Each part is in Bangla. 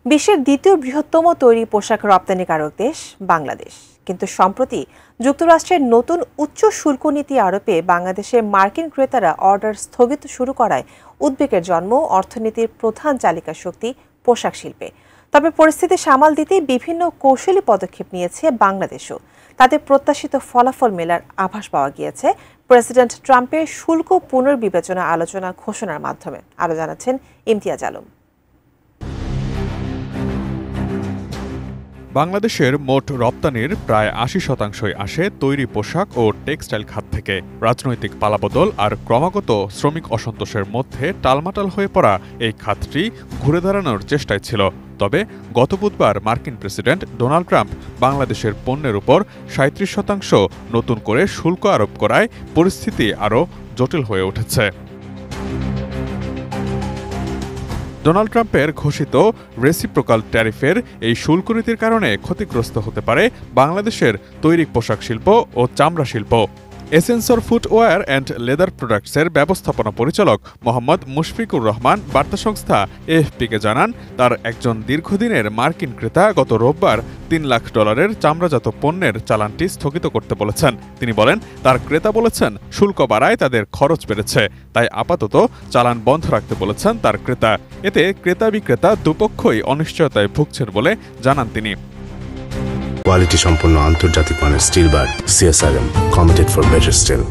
বিশ্বের দ্বিতীয় বৃহত্তম তৈরি পোশাক রপ্তানিকারক দেশ বাংলাদেশ, কিন্তু সম্প্রতি যুক্তরাষ্ট্রের নতুন উচ্চ শুল্ক নীতি আরোপে বাংলাদেশের মার্কিন ক্রেতারা অর্ডার স্থগিত শুরু করায় উদ্বেগের জন্ম অর্থনীতির প্রধান চালিকা শক্তি পোশাক শিল্পে। তবে পরিস্থিতি সামাল দিতে বিভিন্ন কৌশলী পদক্ষেপ নিয়েছে বাংলাদেশও। তাতে প্রত্যাশিত ফলাফল মেলার আভাস পাওয়া গিয়েছে প্রেসিডেন্ট ট্রাম্পের শুল্ক পুনর্বিবেচনা আলোচনা ঘোষণার মাধ্যমে। আরও জানাচ্ছেন ইমতিয়াজ আলম। বাংলাদেশের মোট রপ্তানির প্রায় ৮০% আসে তৈরি পোশাক ও টেক্সটাইল খাত থেকে। রাজনৈতিক পালাবদল আর ক্রমাগত শ্রমিক অসন্তোষের মধ্যে টালমাটাল হয়ে পড়া এই খাতটি ঘুরে দাঁড়ানোর চেষ্টায় ছিল। তবে গত বুধবার মার্কিন প্রেসিডেন্ট ডোনাল্ড ট্রাম্প বাংলাদেশের পণ্যের উপর ৩৭% নতুন করে শুল্ক আরোপ করায় পরিস্থিতি আরও জটিল হয়ে উঠেছে। ডোনাল্ড ট্রাম্পের ঘোষিত রেসিপ্রোকাল ট্যারিফের এই শুল্ক নীতির কারণে ক্ষতিগ্রস্ত হতে পারে বাংলাদেশের তৈরি পোশাক শিল্প ও চামড়া শিল্প। এসেন্সর ফুটওয়্যার অ্যান্ড লেদার প্রোডাক্টসের ব্যবস্থাপনা পরিচালক মোহাম্মদ মুশফিকুর রহমান বার্তা সংস্থা এএফপিকে জানান, তার একজন দীর্ঘদিনের মার্কিন ক্রেতা গত রোববার $3 লাখ চামড়াজাত পণ্যের চালানটি স্থগিত করতে বলেছেন। তিনি বলেন, তার ক্রেতা বলেছেন শুল্ক বাড়ায় তাদের খরচ বেড়েছে, তাই আপাতত চালান বন্ধ রাখতে বলেছেন তার ক্রেতা। এতে ক্রেতা বিক্রেতা দুপক্ষই অনিশ্চয়তায় ভুগছেন বলে জানান তিনি। কোয়ালিটি সম্পন্ন আন্তর্জাতিক মানের still bar CSRM, committed for better still.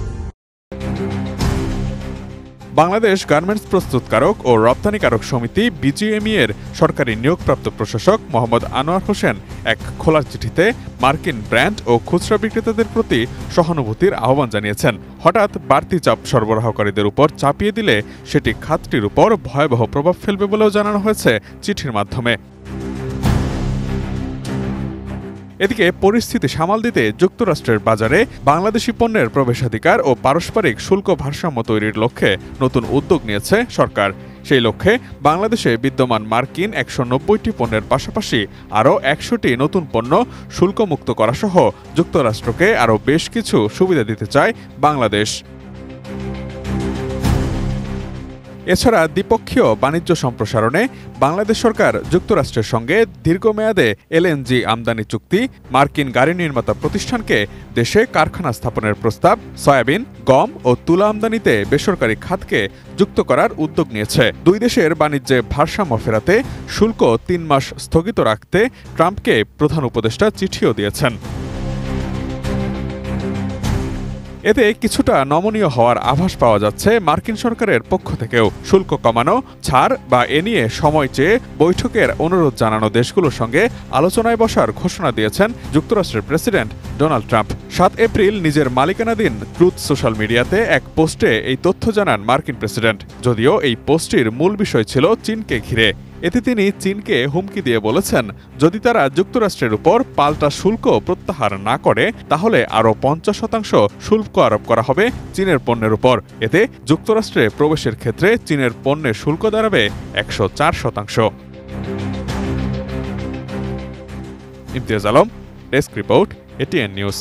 Bangladesh garments প্রস্তুতকারক ও রপ্তানিকারক সমিতি BGME এর সরকারি নিয়োগপ্রাপ্ত প্রশাসক মোহাম্মদ আনোয়ার হোসেন এক খোলার চিঠিতে মার্কিন ব্র্যান্ড ও খুচরা বিক্রেতাদের প্রতি সহানুভূতির আহ্বান জানিয়েছেন। হঠাৎ বাড়তি চাপ সরবরাহকারীদের উপর চাপিয়ে দিলে সেটি খাতটির উপর ভয়াবহ প্রভাব ফেলবে বলেও জানানো হয়েছে চিঠির মাধ্যমে। এদিকে পরিস্থিতি সামাল দিতে যুক্তরাষ্ট্রের বাজারে বাংলাদেশি পণ্যের প্রবেশাধিকার ও পারস্পরিক শুল্ক ভারসাম্য তৈরির লক্ষ্যে নতুন উদ্যোগ নিয়েছে সরকার। সেই লক্ষ্যে বাংলাদেশে বিদ্যমান মার্কিন ১৯০টি পণ্যের পাশাপাশি আরও ১০০টি নতুন পণ্য শুল্কমুক্ত করাসহ যুক্তরাষ্ট্রকে আরও বেশ কিছু সুবিধা দিতে চায় বাংলাদেশ। এছাড়া দ্বিপক্ষীয় বাণিজ্য সম্প্রসারণে বাংলাদেশ সরকার যুক্তরাষ্ট্রের সঙ্গে দীর্ঘমেয়াদে LNG আমদানি চুক্তি, মার্কিন গাড়ি নির্মাতা প্রতিষ্ঠানকে দেশে কারখানা স্থাপনের প্রস্তাব, সয়াবিন, গম ও তুলা আমদানিতে বেসরকারি খাতকে যুক্ত করার উদ্যোগ নিয়েছে। দুই দেশের বাণিজ্যে ভারসাম্য ফেরাতে শুল্ক ৩ মাস স্থগিত রাখতে ট্রাম্পকে প্রধান উপদেষ্টা চিঠিও দিয়েছেন। এতে কিছুটা নমনীয় হওয়ার আভাস পাওয়া যাচ্ছে মার্কিন সরকারের পক্ষ থেকেও। শুল্ক কমানো, ছাড় বা এ নিয়ে সময় চেয়ে বৈঠকের অনুরোধ জানানো দেশগুলোর সঙ্গে আলোচনায় বসার ঘোষণা দিয়েছেন যুক্তরাষ্ট্রের প্রেসিডেন্ট ডোনাল্ড ট্রাম্প। ৭ এপ্রিল নিজের মালিকানাধীন ট্রুথ সোশ্যাল মিডিয়াতে এক পোস্টে এই তথ্য জানান মার্কিন প্রেসিডেন্ট। যদিও এই পোস্টটির মূল বিষয় ছিল চীনকে ঘিরে। এতে তিনি চীনকে হুমকি দিয়ে বলেছেন, যদি তারা যুক্তরাষ্ট্রের উপর পাল্টা শুল্ক প্রত্যাহার না করে তাহলে আরও ৫০% শুল্ক আরোপ করা হবে চীনের পণ্যের উপর। এতে যুক্তরাষ্ট্রে প্রবেশের ক্ষেত্রে চীনের পণ্যের শুল্ক দাঁড়াবে ১০৪%। Imtiaz Alam, desk report, ATN news.